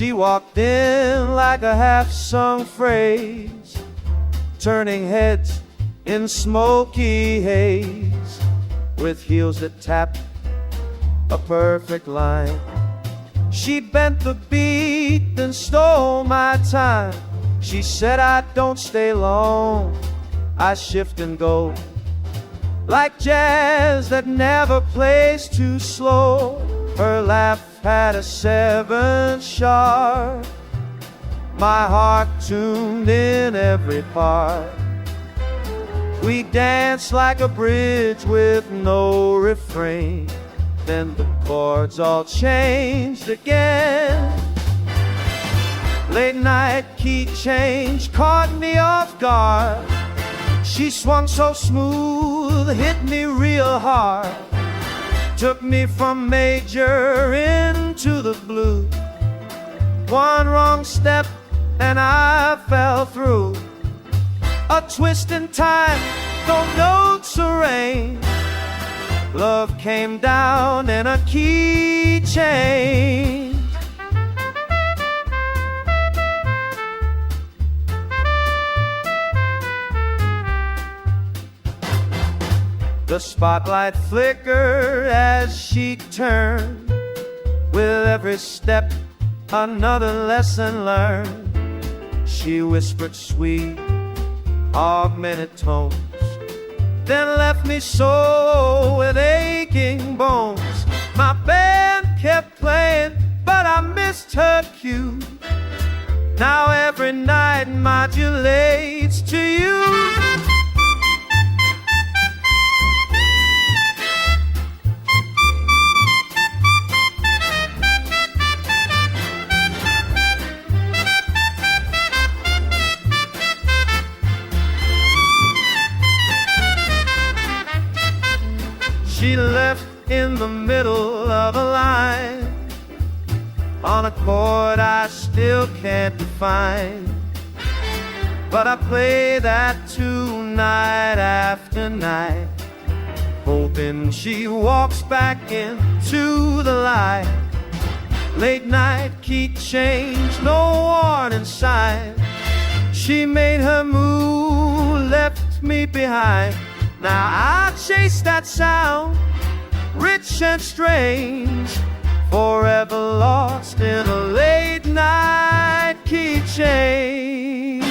She walked in like a half-sung phrase, turning heads in smoky haze, with heels that tapped a perfect line. She bent the beat and stole my time. She said I don't stay long, I shift and go, like jazz that never plays too slow. Her laugh had a 7 sharp, my heart tuned in every part. We danced like a bridge with no refrain. Then the chords all changed again. Late night key change caught me off guard. She swung so smooth, hit me real hard. Took me from major into the blue. One wrong step and I fell through. A twist in time, no notes arranged. Love came down in a key change. The spotlight flickered as she turned. With every step, another lesson learned. She whispered sweet, augmented tones, then left me so with aching bones. My band kept playing, but I missed her cue. Now every night modulates to you. She left in the middle of a line, on a chord I still can't define. But I play that tune night after night, hoping she walks back into the light. Late night key change, no warning sign. She made her move, left me behind. Now I chase that sound, rich and strange, forever lost in a late night key change.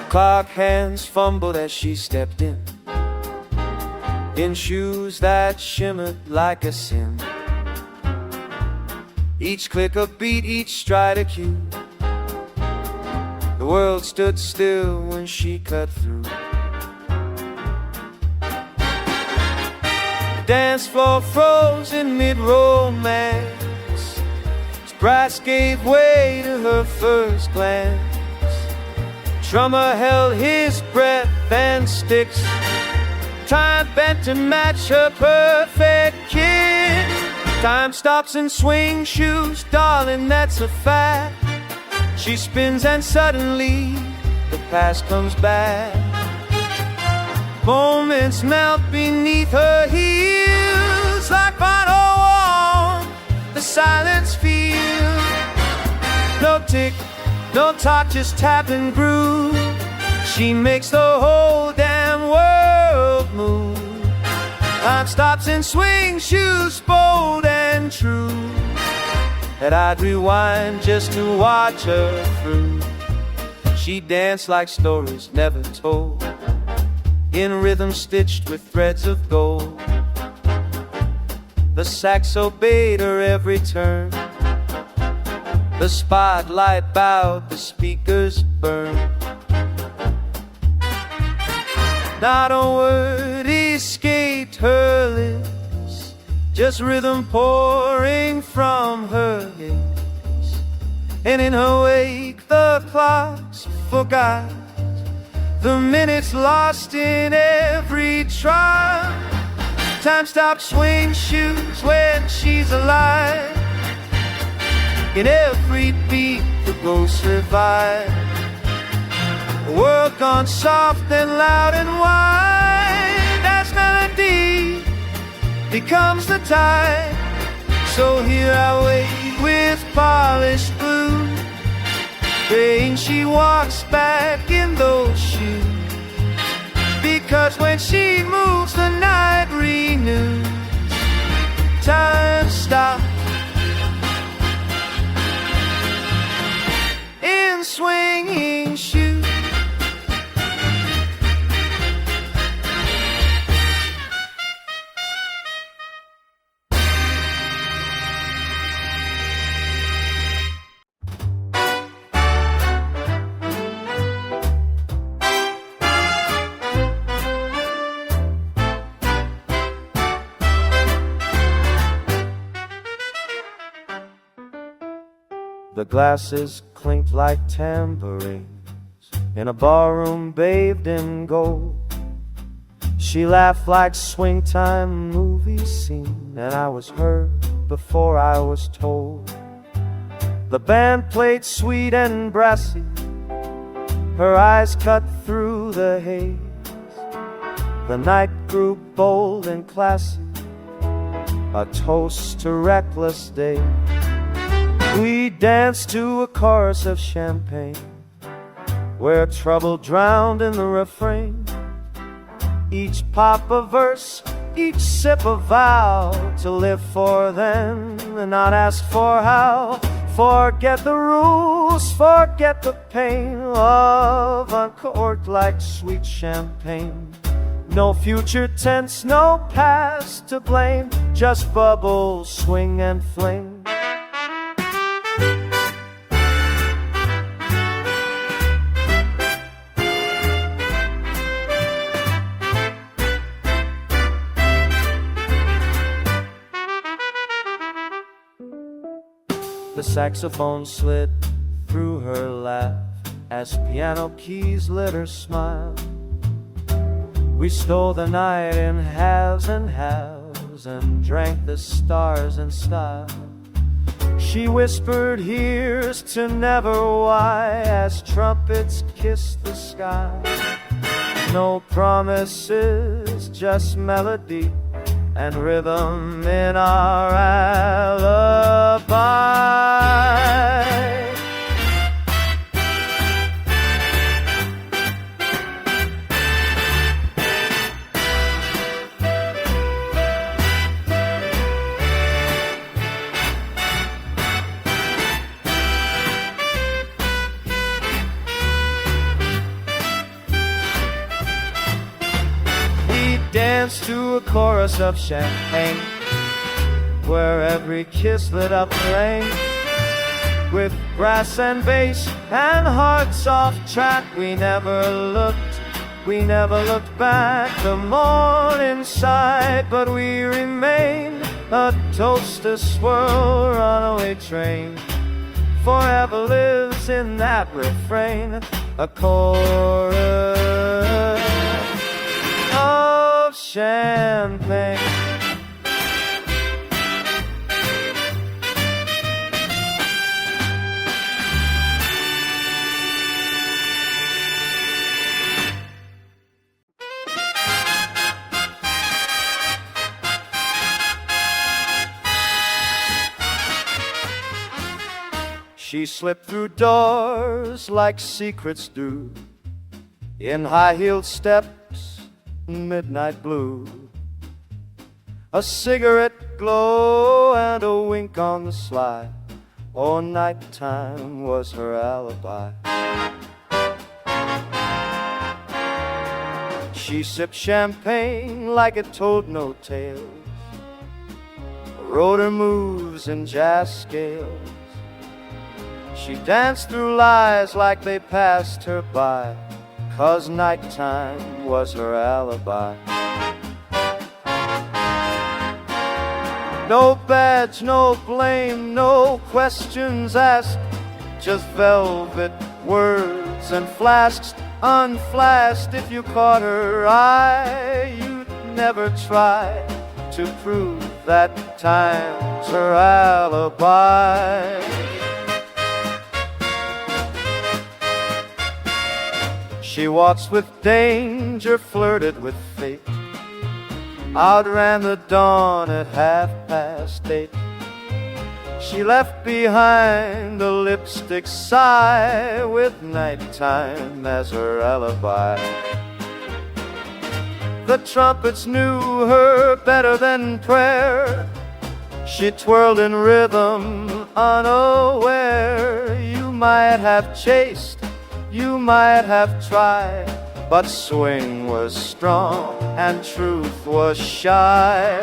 Clock hands fumbled as she stepped in shoes that shimmered like a sin. Each click a beat, each stride a cue. The world stood still when she cut through. The dance floor froze in mid-romance. Brass gave way to her first glance. Drummer held his breath and sticks. Time bent to match her perfect kick. Time stops in swing shoes, darling, that's a fact. She spins and suddenly the past comes back. Moments melt beneath her heels like final warm. The silence feels. No tick, no talk, just tap and groove. She makes the whole damn world move. Time stops in swing shoes, bold and true. And I'd rewind just to watch her through. She danced like stories never told, in rhythm stitched with threads of gold. The sax obeyed her every turn. The spotlight bowed, the speakers burned. Not a word escaped her lips, just rhythm pouring from her hips. And in her wake the clocks forgot, the minutes lost in every trot. Time-stop swing shoes when she's alive. In every beat the ghost survive. A world gone soft and loud and wide as melody becomes the tide. So here I wait with polished blue, praying she walks back in those shoes. Because when she moves the night renews. Time stops in swinging shoes. The glasses clinked like tambourines in a barroom bathed in gold. She laughed like swing time movie scene, and I was heard before I was told. The band played sweet and brassy, her eyes cut through the haze. The night grew bold and classy, a toast to reckless days. We danced to a chorus of champagne, where trouble drowned in the refrain. Each pop a verse, each sip a vow, to live for then and not ask for how. Forget the rules, forget the pain of a cork like sweet champagne. No future tense, no past to blame, just bubble, swing and fling. The saxophone slid through her laugh as piano keys lit her smile. We stole the night in halves and halves and drank the stars in style. She whispered here's to never why as trumpets kissed the sky. No promises, just melody and rhythm in our alibi. Dance to a chorus of champagne, where every kiss lit up the lane. With brass and bass and hearts off track, we never looked back. The morning sighed, but we remained a toast to swirl runaway train. Forever lives in that refrain, a chorus of champagne. She slipped through doors like secrets do, in high-heeled steps, midnight blue. A cigarette glow and a wink on the sly. Oh, nighttime was her alibi. She sipped champagne like it told no tales, rode her moves in jazz scales. She danced through lies like they passed her by, 'cause nighttime was her alibi. No badge, no blame, no questions asked, just velvet words and flasks unflashed. If you caught her eye, you'd never try to prove that time's her alibi. She waltzed with danger, flirted with fate, outran the dawn at 8:30. She left behind a lipstick sigh with nighttime as her alibi. The trumpets knew her better than prayer. She twirled in rhythm unaware. You might have chased, you might have tried, but swing was strong and truth was shy.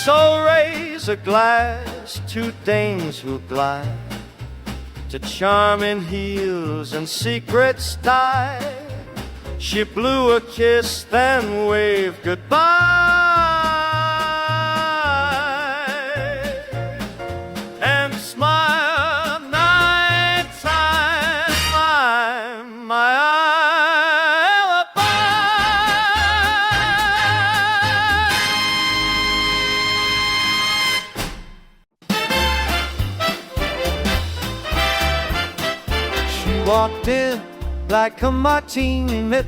So raise a glass to dames who glide, to charming heels and secret style. She blew a kiss, then waved goodbye, and smiled night time, my alibi. She walked in like a martini myth,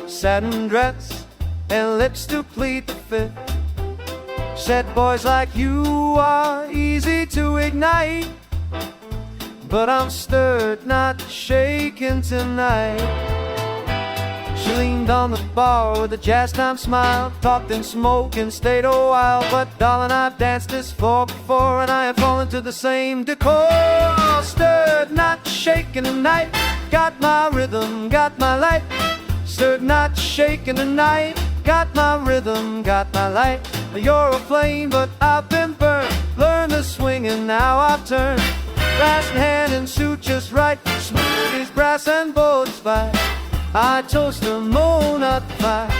satin dress and lips to plead the fifth. Said boys like you are easy to ignite, but I'm stirred, not shaken tonight. She leaned on the bar with a jazz time smile, talked and smoked and stayed a while. But darling, I've danced this floor before, and I have fallen to the same decor. Stirred, not shaken tonight, got my rhythm, got my light. Stirred, not shaken tonight, got my rhythm, got my light. You're a flame, but I've been burned. Learn to swing and now I've turned. Brass in hand and suit just right, smooth as brass and boards fire. I toast the moon at fire.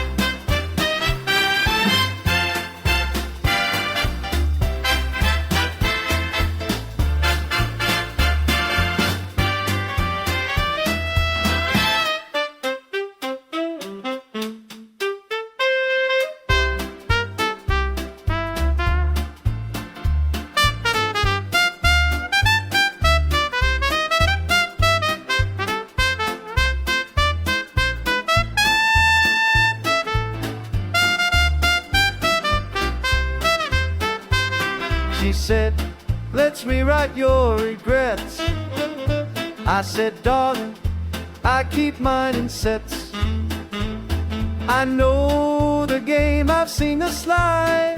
She said, let's rewrite your regrets. I said, darling, I keep mine in sets. I know the game, I've seen the slide.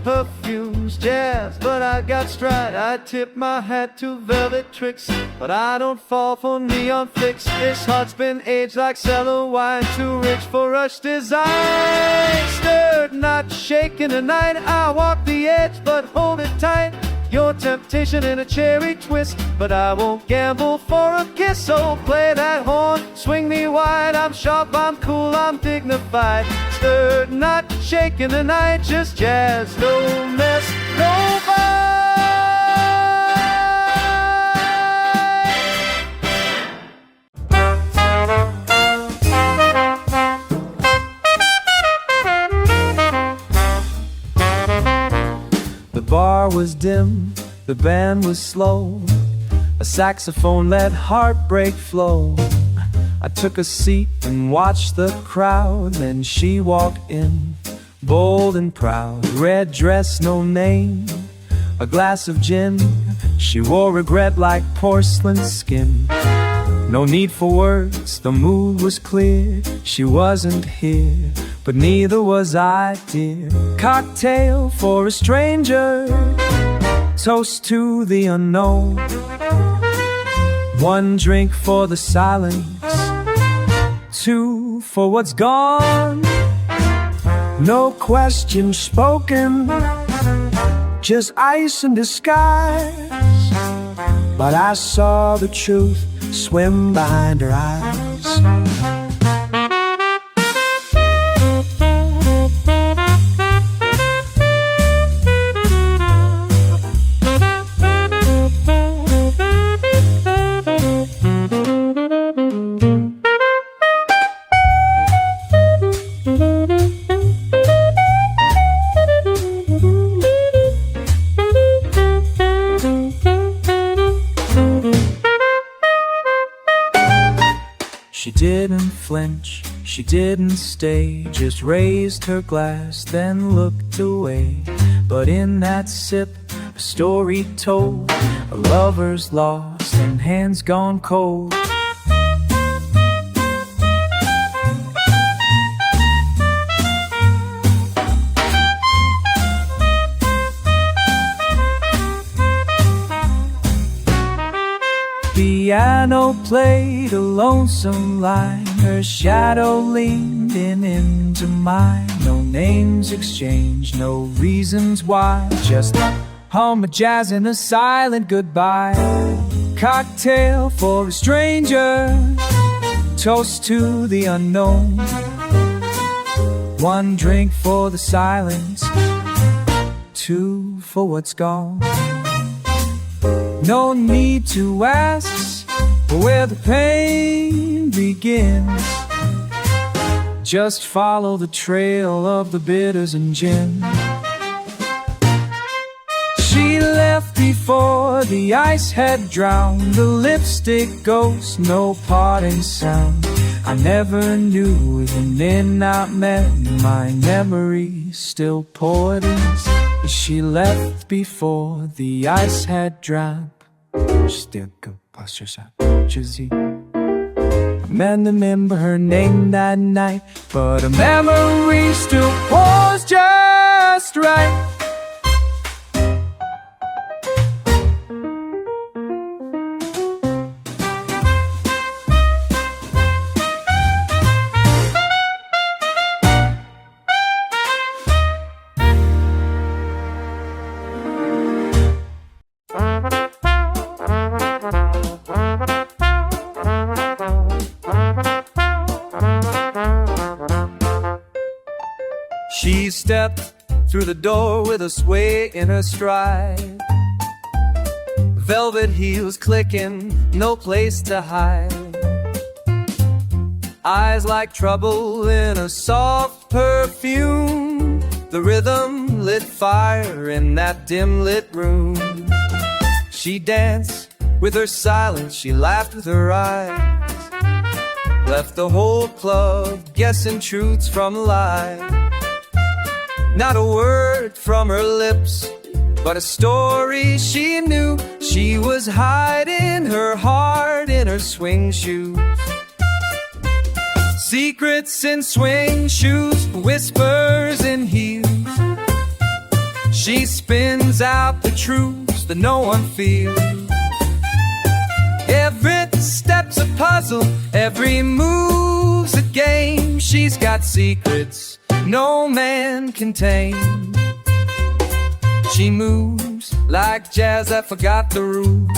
Perfumes, jazz, but I got stride. I tip my hat to velvet tricks, but I don't fall for neon flicks. This heart's been aged like cellar wine, too rich for rush design. Stirred, not shaken tonight, I walk the edge, but hold it tight. Your temptation in a cherry twist, but I won't gamble for a kiss. So play that horn, swing me wide. I'm sharp, I'm cool, I'm dignified. Stirred, not shaken tonight, just jazz, no mess, no fight. The bar was dim, the band was slow, a saxophone let heartbreak flow. I took a seat and watched the crowd, then she walked in, bold and proud. Red dress, no name, a glass of gin. She wore regret like porcelain skin. No need for words, the mood was clear. She wasn't here, but neither was I, dear. Cocktail for a stranger, toast to the unknown. One drink for the silence, two for what's gone. No question spoken, just ice in disguise. But I saw the truth swim behind her eyes. She didn't flinch, she didn't stay, just raised her glass, then looked away. But in that sip, a story told, a lover's lost and hands gone cold. Piano played a lonesome line, her shadow leaned in into mine. No names exchanged, no reasons why, just hum of jazz and a silent goodbye. Cocktail for a stranger, toast to the unknown. One drink for the silence, two for what's gone. No need to ask where the pain begins. Just follow the trail of the bitters and gin. She left before the ice had drowned the lipstick ghost, no parting sound. I never knew the midnight meant my memory still poisons. She left before the ice had drowned. Still go past your side, Jizzy. I can't remember her name that night, but her memory still pours just right. She stepped through the door with a sway in her stride. Velvet heels clicking, no place to hide. Eyes like trouble in a soft perfume. The rhythm lit fire in that dim lit room. She danced with her silence, she laughed with her eyes. Left the whole club guessing truths from lies. Not a word from her lips, but a story she knew. She was hiding her heart in her swing shoes. Secrets in swing shoes, whispers in heels. She spins out the truths that no one feels. Every step's a puzzle, every move's a game. She's got secrets no man can tame. She moves like jazz that forgot the rules,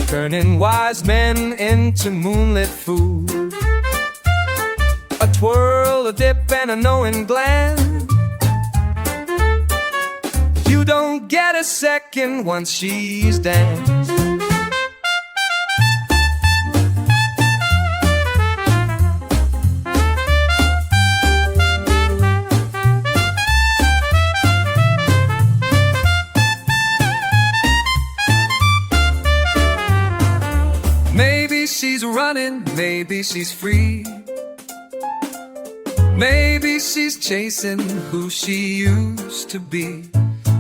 turning wise men into moonlit fools. A twirl, a dip, and a knowing glance. You don't get a second once she's danced. Maybe she's running, maybe she's free. Maybe she's chasing who she used to be.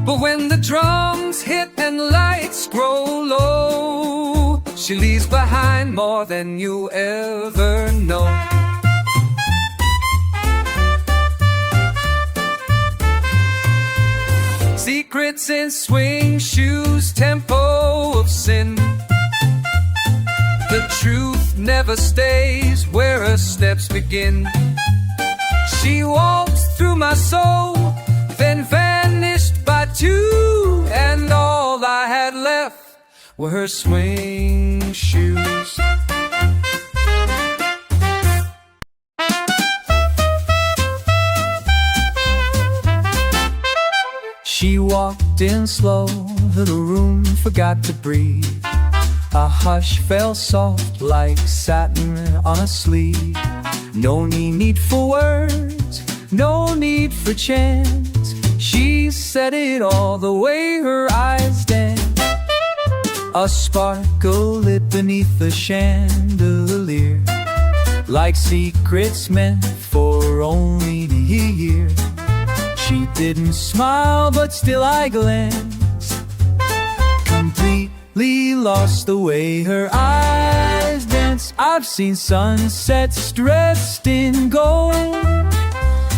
But when the drums hit and lights grow low, she leaves behind more than you ever know. Secrets in swing shoes, tempo of sin. truth never stays where her steps begin. She walked through my soul, then vanished by two, and all I had left were her swing shoes. She walked in slow, the room forgot to breathe. A hush fell soft like satin on a sleeve. No need for words, no need for chants. She said it all the way her eyes danced. A sparkle lit beneath the chandelier, like secrets meant for only to hear. She didn't smile, but still I glanced, completely lost the way her eyes danced. I've seen sunsets dressed in gold,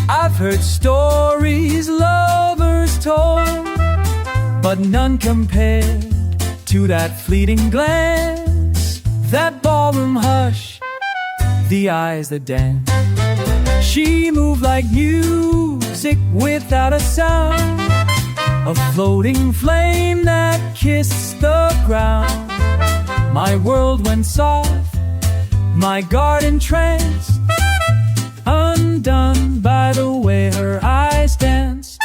I've heard stories lovers told, but none compared to that fleeting glance, that ballroom hush, the eyes that dance. She moved like music without a sound, a floating flame that kissed the ground. My world went soft, my garden tranced, undone by the way her eyes danced.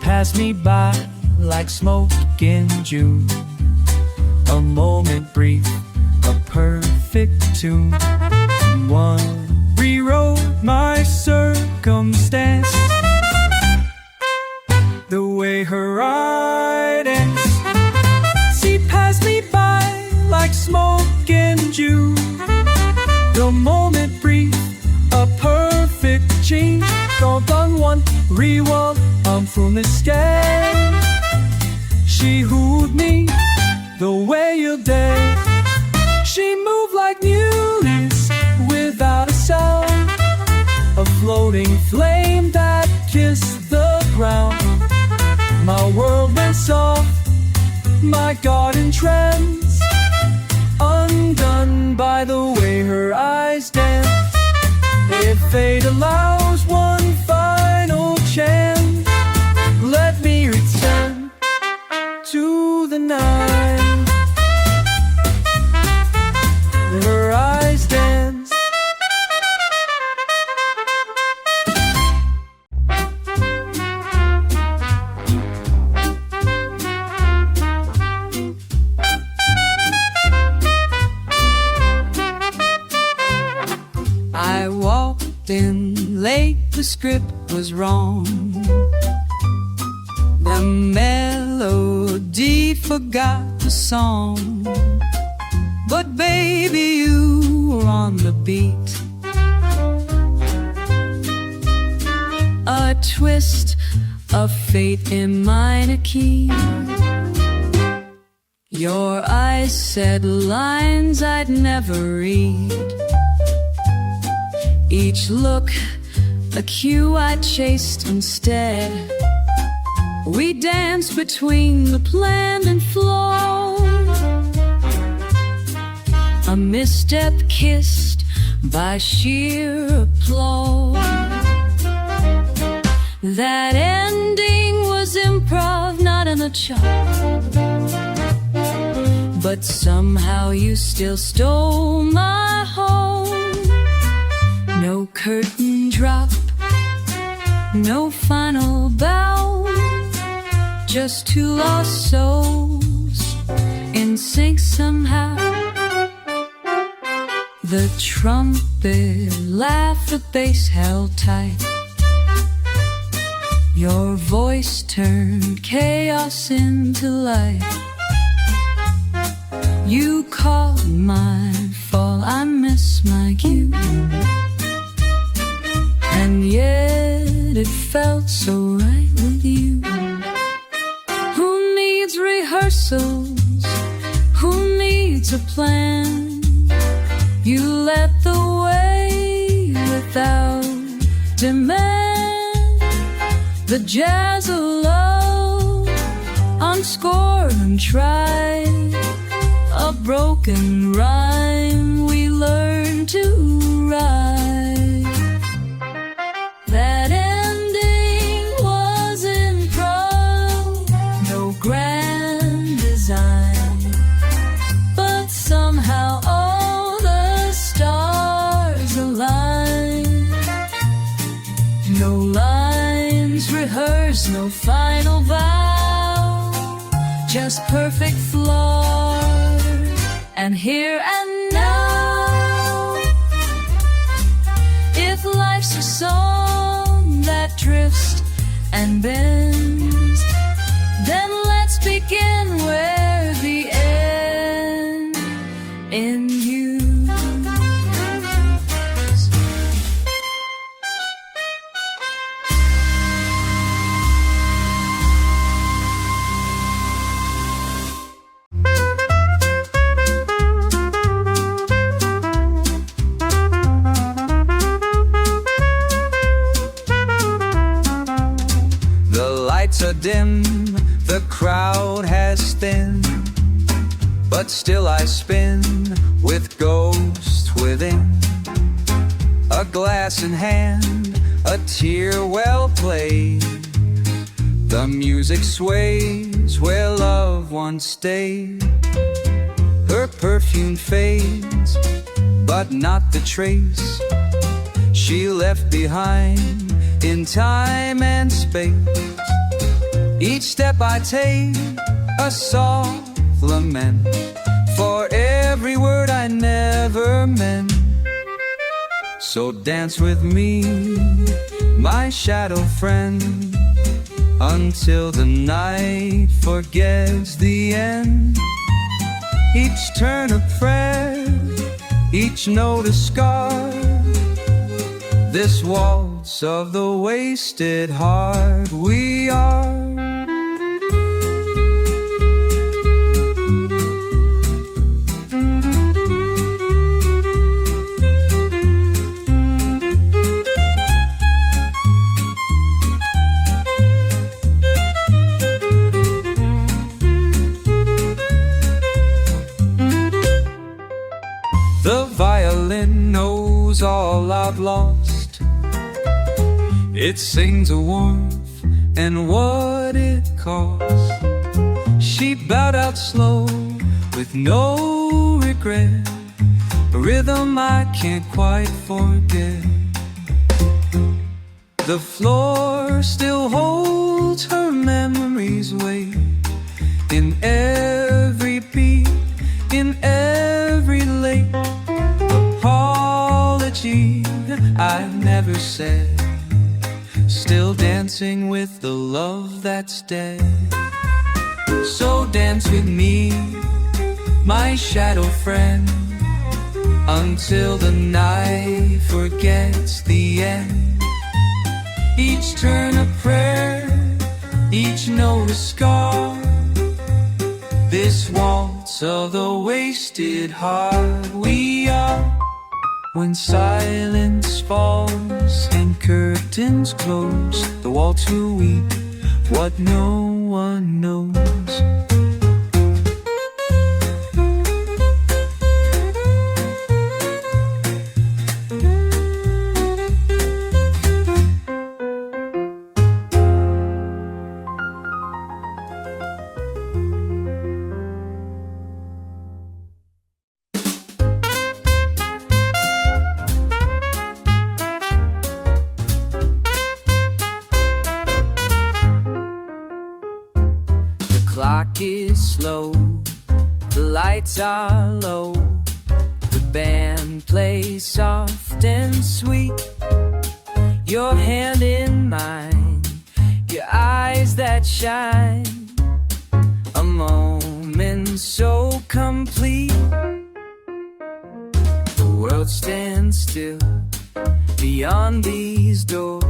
Passed me by like smoke in June, a moment brief, a perfect tune. One rewrote my circumstance, the way her eye danced. She passed me by like smoke in June, the moment brief, a perfect change. Don't done one, rewind, I'm from the sky. She wooed me the way you did. She moved like newness without a sound, a floating flame that kissed the ground. My world went soft, my garden tranced, undone by the way her eyes danced. If fate allows one final chance, let me return to the night her eyes dance. I walked in late, the script was wrong, the melody forgot the song, but baby you were on the beat. A twist of fate in minor key, your eyes said lines I'd never read, each look a cue I chased instead. We danced between the planned and flow, a misstep kissed by sheer applause. That ending was improv, not in a chart, but somehow you still stole my home. No curtain drop, no final bow, just two lost souls in sync somehow. The trumpet laughed, the bass held tight, your voice turned chaos into light. You caught my fall, I missed my cue, and yet it felt so right with you. Ooh. whistles. Who needs a plan? You led the way without demand. The jazz alone, unscored and tried, a broken rhyme we learned to write. That ending was improv, no grand design, but somehow all the stars aligned. No lines rehearsed, no final vow, just perfect flow. And here and now, if life's a song that drifts and bends, then let's begin where the end in you. Are dim, the crowd has thinned, but still I spin with ghosts within. A glass in hand, a tear well played. The music sways where love once stayed. Her perfume fades, but not the trace she left behind in time and space. Each step I take, a soft lament for every word I never meant. So dance with me, my shadow friend, until the night forgets the end. Each turn a prayer, each note a scar, this waltz of the wasted heart we are. The violin knows all I've lost. It sings a warmth and what it costs. She bowed out slow with no regret, a rhythm I can't quite forget. The floor still holds her memory's weight, in every beat, in every late apology I never said, still dancing with the love that's dead. So dance with me, my shadow friend, until the night forgets the end. Each turn a prayer, each note a scar, this waltz of the wasted heart we are. When silence falls and curtains close, the waltz will weep what no one knows. Clock is slow, the lights are low, the band plays soft and sweet. Your hand in mine, your eyes that shine, a moment so complete. The world stands still beyond these doors,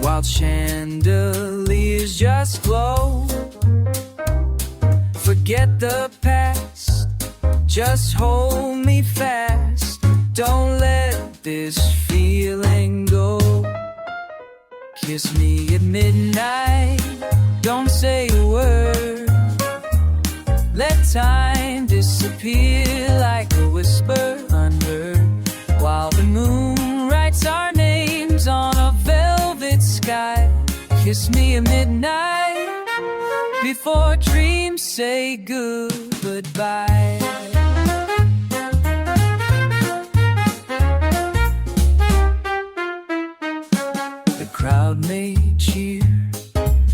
while chandeliers just glow. Forget the past, just hold me fast. Don't let this feeling go. Kiss me at midnight, don't say a word. Let time disappear like a whisper unheard, while the moon writes our names on a velvet sky. Kiss me at midnight, before dreams say goodbye. The crowd may cheer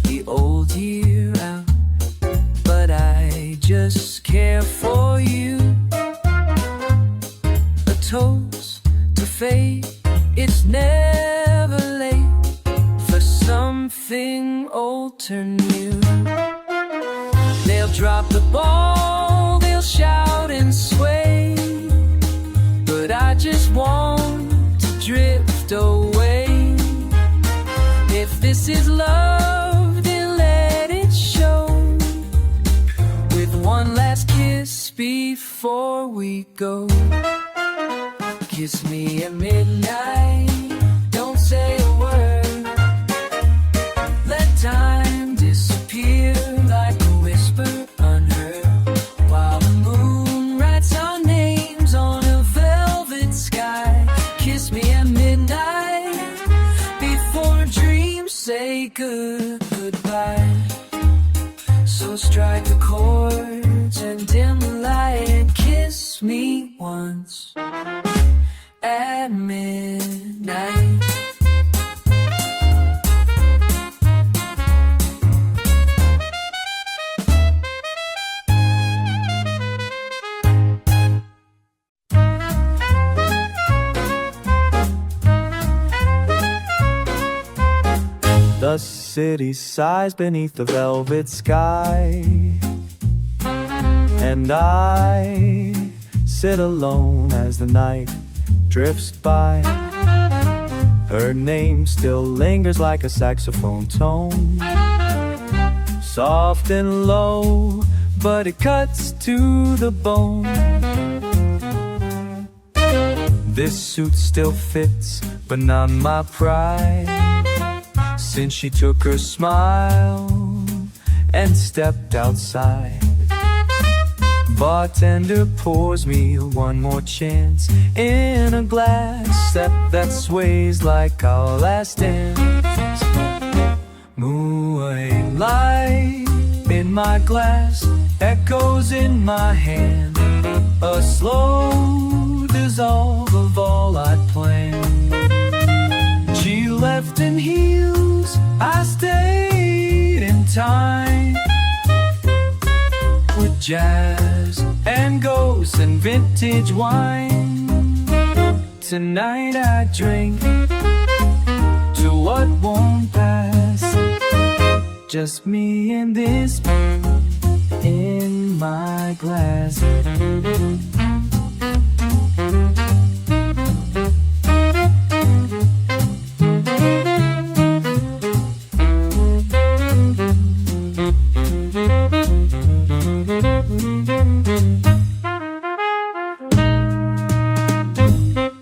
the old year out, but I just care for you. A toast to fate, it's never late for something old to new. They'll drop the ball, they'll shout and sway, but I just want to drift away. If this is love, then let it show, with one last kiss before we go. Kiss me at midnight, don't say a word. Let time disappear like a whisper unheard, while the moon writes our names on a velvet sky. Kiss me at midnight, before dreams say goodbye. So strike the chords and dim the light and kiss me once at midnight. The city sighs beneath the velvet sky, and I sit alone as the night drifts by. Her name still lingers like a saxophone tone, soft and low, but it cuts to the bone. This suit still fits, but not my pride, since she took her smile and stepped outside. Bartender pours me one more chance in a glass that sways like our last dance. Moonlight in my glass, echoes in my hand, a slow dissolve of all I'd planned. She left in heels, I stayed in time, with jazz and ghosts and vintage wine. Tonight I drink to what won't pass, just me and this in my glass.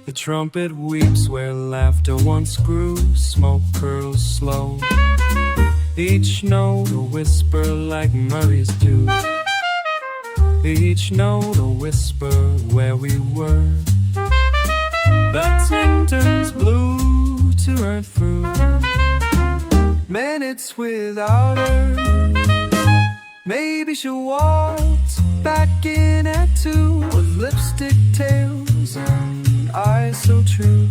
The trumpet weeps where laughter once grew, smoke curls slow, each note a whisper like Murray's dew, each note a whisper where we were. Badminton's blue to earth through minutes without her. Maybe she'll waltz back in at 2 with lipstick tails and eyes so true.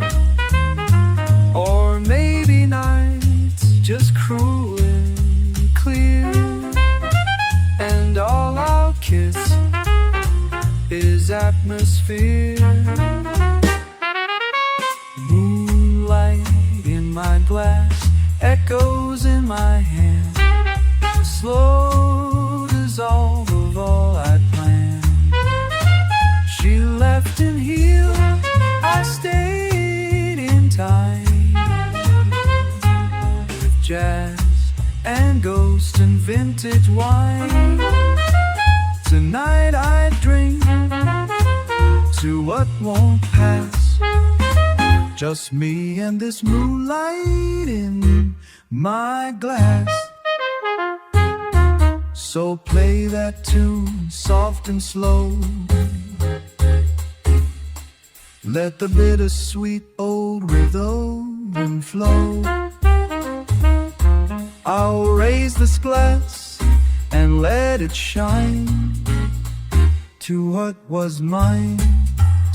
Or maybe nights just cruel and clear, and all I'll kiss is atmosphere. Moonlight in my glass, echoes in my hand, slow dissolve of all I'd planned. She left in heel, I stayed in time, with jazz and ghost and vintage wine. Tonight I drink to what won't pass. Just me and this moonlight in my glass. So play that tune soft and slow. Let the bittersweet old rhythm flow. I'll raise this glass and let it shine to what was mine,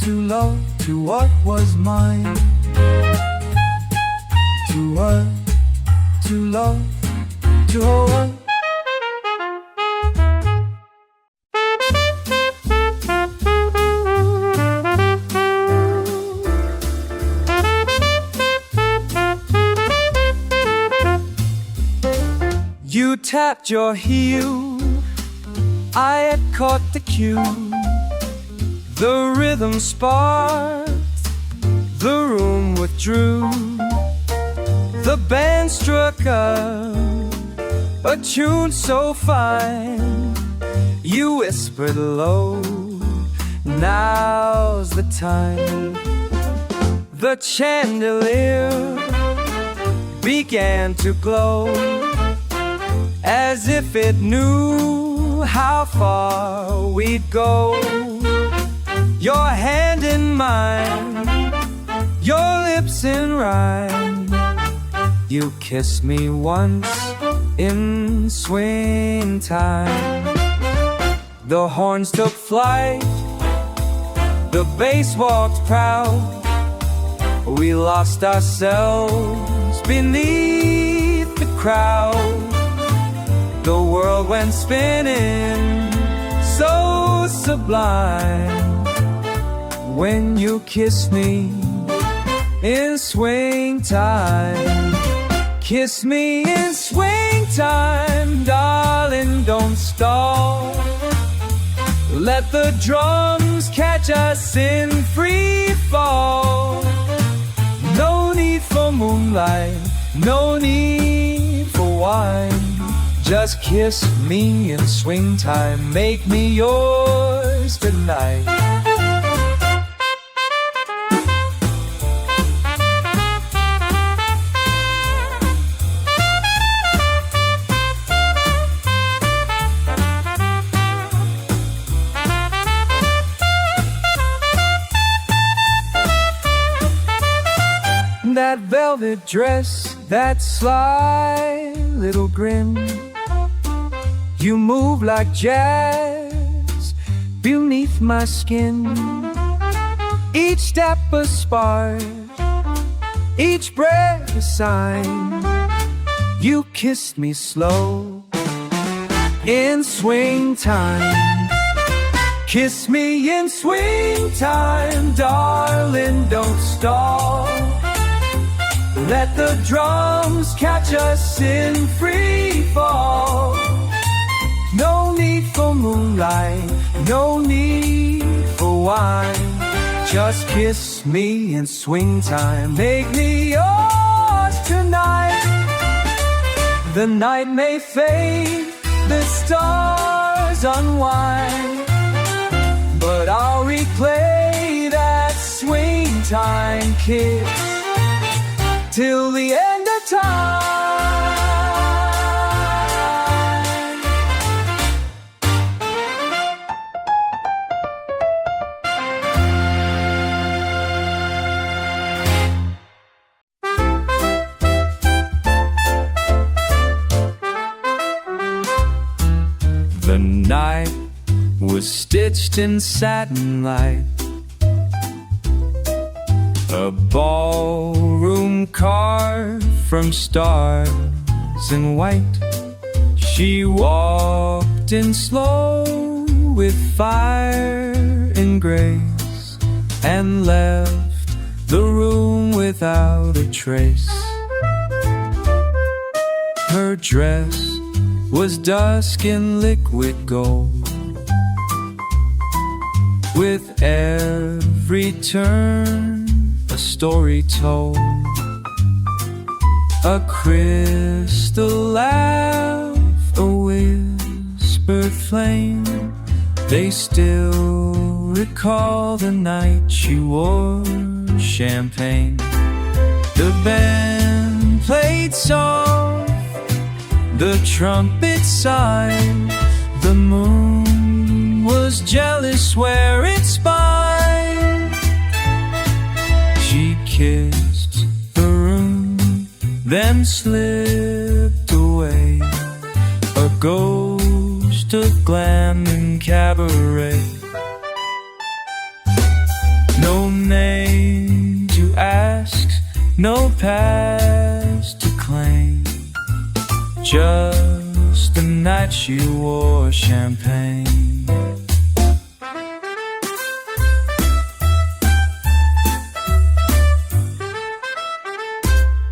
to love, to what was mine, to what, to love, to what. You tapped your heel, I had caught the cue. The rhythm sparked, the room withdrew. The band struck up a tune so fine. You whispered low, now's the time. The chandelier began to glow, as if it knew how far we'd go. Your hand in mine, your lips in rhyme. You kissed me once in swing time. The horns took flight, the bass walked proud. We lost ourselves beneath the crowd. The world went spinning, so sublime, when you kissed me in swing time. Kiss me in swing time, darling, don't stall. Let the drums catch us in free fall. No need for moonlight, no need for wine. Just kiss me in swing time, make me yours tonight. That velvet dress, that sly little grin. You move like jazz beneath my skin. Each step a spark, each breath a sign. You kissed me slow in swing time. Kiss me in swing time, darling, don't stall. Let the drums catch us in free fall. No need for moonlight, no need for wine. Just kiss me in swing time, make me yours tonight. The night may fade, the stars unwind, but I'll replay that swing time kiss till the end of time. The night was stitched in satin light, a ballroom carved from stars in white. She walked in slow with fire and grace, and left the room without a trace. Her dress was dusk in liquid gold, with every turn a story told. A crystal laugh, a whispered flame, They still recall the night she wore champagne. The band played soft, the trumpet sighed. The moon was jealous where it spied. She kissed the room, then slipped away, a ghost of glam and cabaret. No name to ask, no past to claim, just the night she wore champagne.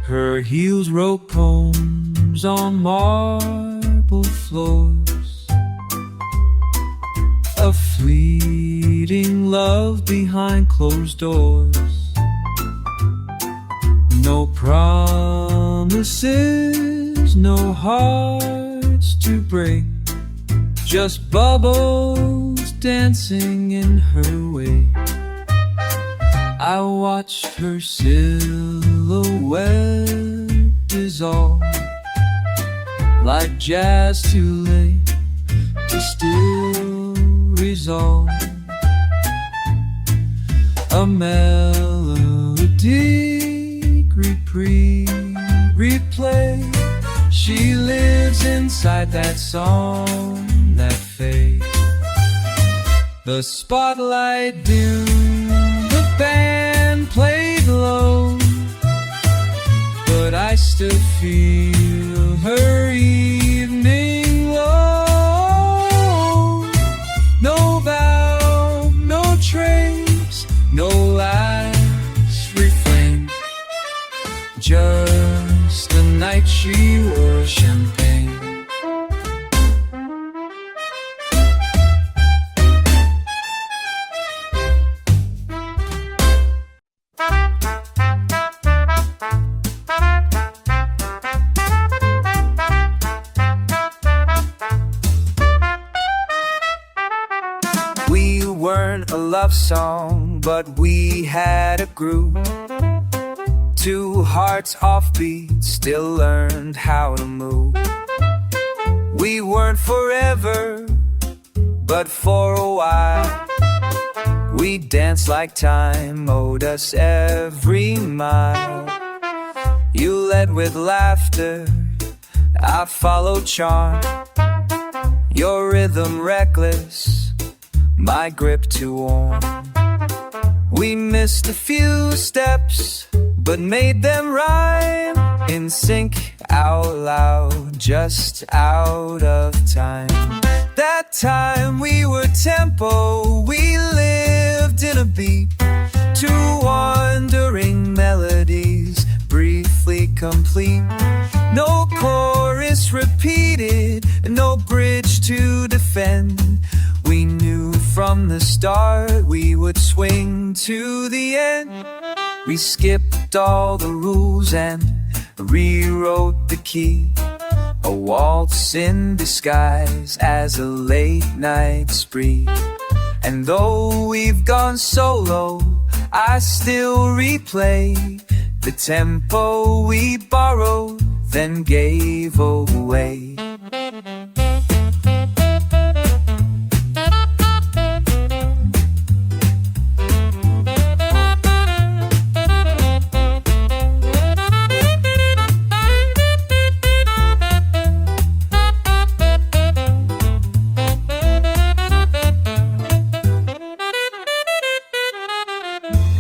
Her heels wrote poems on marble floors, a fleeting love behind closed doors. No promises, no hearts to break, just bubbles dancing in her wake. I watched her silhouette dissolve, like jazz too late to still resolve. A melody replay. She lives inside that song that fades. The spotlight dimmed, the band played low, but I still feel her evening glow. No bow, no trace, no last refrain, just the night she wore champagne. We weren't a love song, but we had a groove. Two hearts offbeat, still learned how to move. We weren't forever, but for a while we danced like time owed us every mile. You led with laughter, I followed charm. Your rhythm reckless, my grip too warm. We missed a few steps, but made them rhyme in sync out loud, just out of time. That time we were tempo, we lived in a beat. Two wandering melodies, briefly complete. No chorus repeated, no bridge to defend. We knew from the start we would swing to the end. We skipped all the rules and rewrote the key. A waltz in disguise as a late night spree. And though we've gone solo, I still replay the tempo we borrowed, then gave away.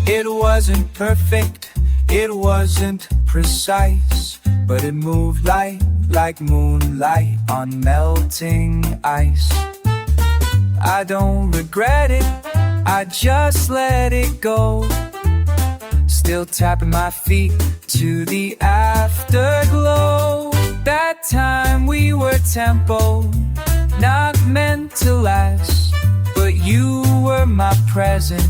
It wasn't perfect, it wasn't precise, but it moved like moonlight on melting ice. I don't regret it, I just let it go. Still tapping my feet to the afterglow. That time we were tempo, not meant to last, but you were my present,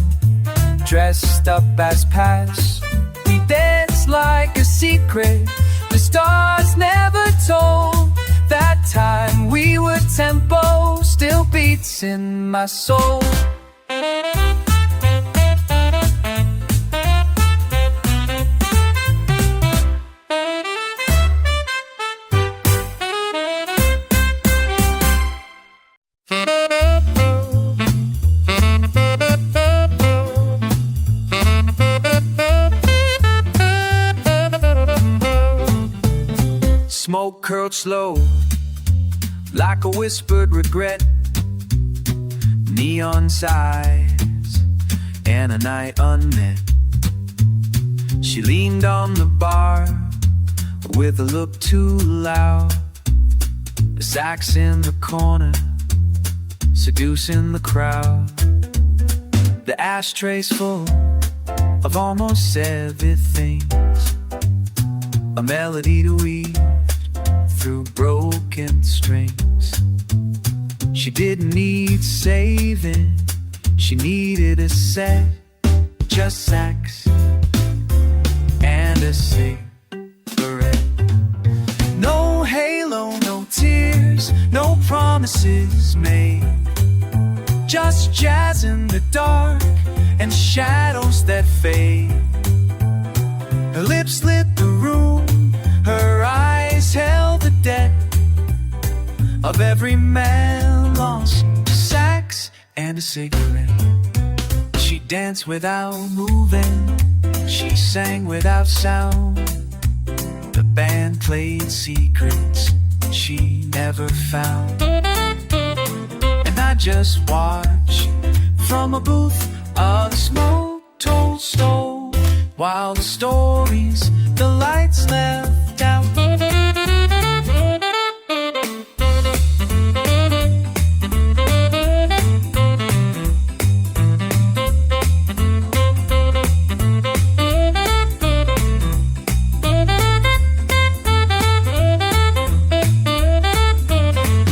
dressed up as past. We danced like a secret the stars never told. That time we were tempo, still still beats in my soul. Smoke curled slow, like a whispered regret. Neon sighs and a night unmet. She leaned on the bar with a look too loud. The sax in the corner, seducing the crowd. The ashtrays full of almost everything. A melody to weave through broken strings. She didn't need saving, she needed a set, just sax and a cigarette. No halo, no tears, no promises made. Just jazz in the dark and shadows that fade. Her lips lit the room, her eyes held the debt of every man lost to sax and a cigarette. She danced without moving, she sang without sound. The band played secrets she never found. And I just watched from a booth of smoke told stove, while the stories the lights left out.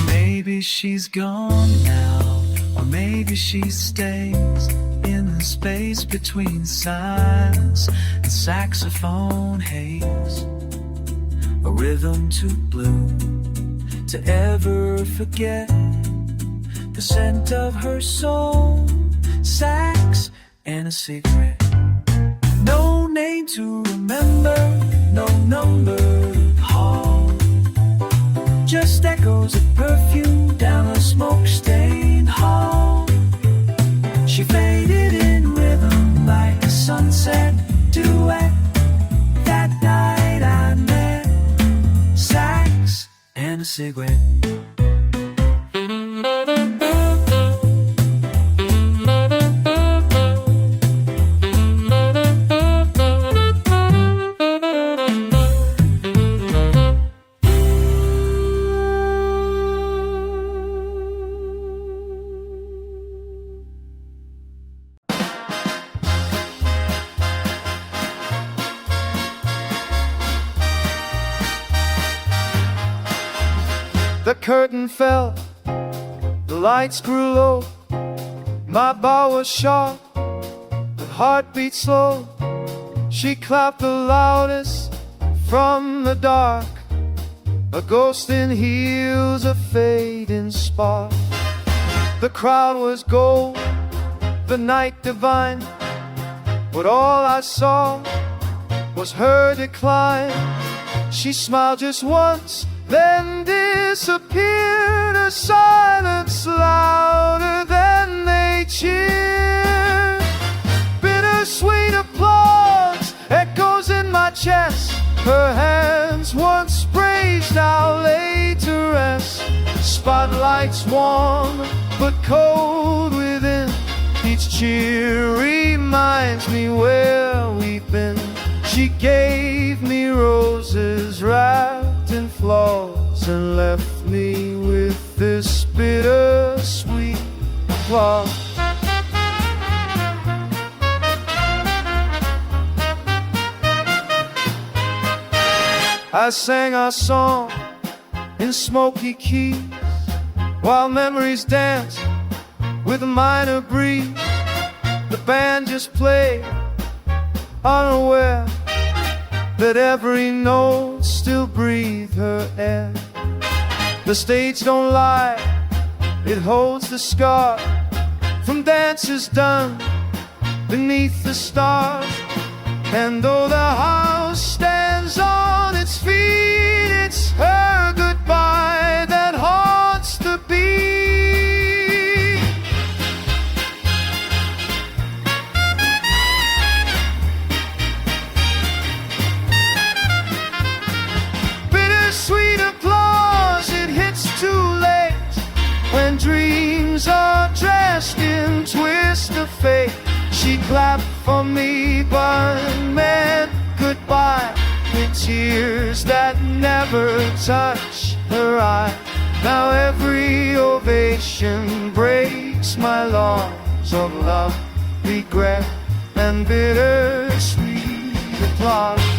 Maybe she's gone now, or maybe she stays in the space between silence and saxophone haze. A rhythm too blue to ever forget the scent of her soul, sax and a cigarette. No name to remember, no number to call, just echoes of perfume down a smoke-stained hall. She faded in rhythm like a sunset duet. That night I met sax and a cigarette. The curtain fell, the lights grew low. My bow was sharp, the heartbeat slow. She clapped the loudest from the dark, a ghost in heels, a fading spark. The crowd was gold, the night divine, but all I saw was her decline. She smiled just once, then disappeared, a silence louder than they cheered. Bittersweet applause echoes in my chest. Her hands once praised, now laid to rest. Spotlights warm but cold within. Each cheer reminds me where we've been. She gave me roses wrapped in flowers and left me with this bittersweet applause. I sang our song in smoky keys while memories danced with a minor breeze. The band just played, unaware that every note still breathed her air. The stage don't lie, It holds the scar from dances done beneath the stars. And though the house stands on its feet, it's her goodbye that haunts the beat. Bittersweet applause, it hits too late when dreams are dressed in twist of fate. She clapped for me but meant goodbye with tears that never touch her eye. Now every ovation breaks my laws of love, regret, and bittersweet applause.